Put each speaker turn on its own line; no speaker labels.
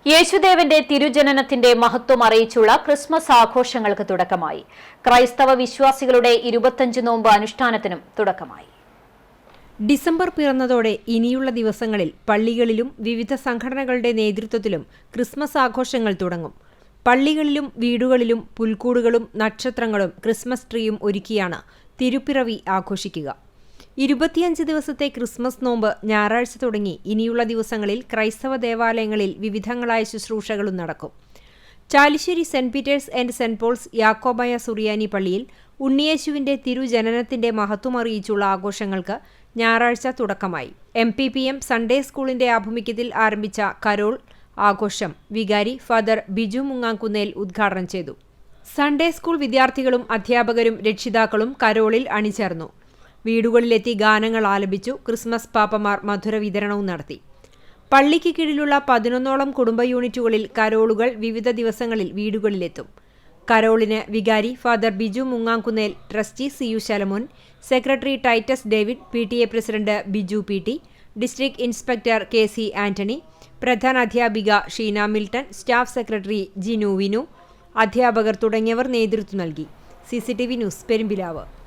യേശുദേവന്റെ തിരുജനനത്തിന്റെ മഹത്വം അറിയിച്ചുള്ള ക്രിസ്മസ് ആഘോഷങ്ങൾക്ക് തുടക്കമായി. ക്രൈസ്തവ വിശ്വാസികളുടെ 25 നോമ്പ് അനുഷ്ഠാനത്തിനും തുടക്കമായി.
ഡിസംബർ പിറന്നതോടെ ഇനിയുള്ള ദിവസങ്ങളിൽ പള്ളികളിലും വിവിധ സംഘടനകളുടെ നേതൃത്വത്തിലും ക്രിസ്മസ് ആഘോഷങ്ങൾ തുടങ്ങും. പള്ളികളിലും വീടുകളിലും പുൽക്കൂടുകളും നക്ഷത്രങ്ങളും ക്രിസ്മസ് ട്രീയും ഒരുക്കിയാണ് തിരുപ്പിറവി ആഘോഷിക്കുക. 25 ദിവസത്തെ ക്രിസ്മസ് നോമ്പ് ഞായറാഴ്ച തുടങ്ങി ഇനിയുള്ള ദിവസങ്ങളിൽ ക്രൈസ്തവ ദേവാലയങ്ങളിൽ വിവിധങ്ങളായ ശുശ്രൂഷകളും നടക്കും. Chalissery saint Peter's and saint Paul's യാക്കോബായ സുറിയാനി പള്ളിയിൽ ഉണ്ണിയേശുവിന്റെ തിരുജനനത്തിന്റെ മഹത്വം അറിയിച്ചുള്ള ആഘോഷങ്ങൾക്ക് ഞായറാഴ്ച തുടക്കമായി. MPPM സൺഡേ സ്കൂളിന്റെ ആഭിമുഖ്യത്തിൽ ആരംഭിച്ച കരോൾ ആഘോഷം വികാരി ഫാദർ ബിജു മുങ്ങാംകുന്നേൽ ഉദ്ഘാടനം ചെയ്തു. സൺഡേ സ്കൂൾ വിദ്യാർത്ഥികളും അധ്യാപകരും രക്ഷിതാക്കളും കരോളിൽ അണിചേർന്നു. വീടുകളിലെത്തി ഗാനങ്ങൾ ആലപിച്ചു. ക്രിസ്മസ് പാപ്പമാർ മധുര വിതരണവും നടത്തി. പള്ളിക്ക് കീഴിലുള്ള 11ഓളം കുടുംബ യൂണിറ്റുകളിൽ കരോളുകൾ വിവിധ ദിവസങ്ങളിൽ വീടുകളിലെത്തും. കരോളിന് വികാരി father Biju Mungamkunnel, trustee CU Shalamon, secretary Titus David, PTA president Biju PT, district inspector KC Antony, പ്രധാന അധ്യാപിക Sheena Milton, staff secretary Jinu Vinu, അധ്യാപകർ തുടങ്ങിയവർ നേതൃത്വം നൽകി. CCTV news, Perumpilavu.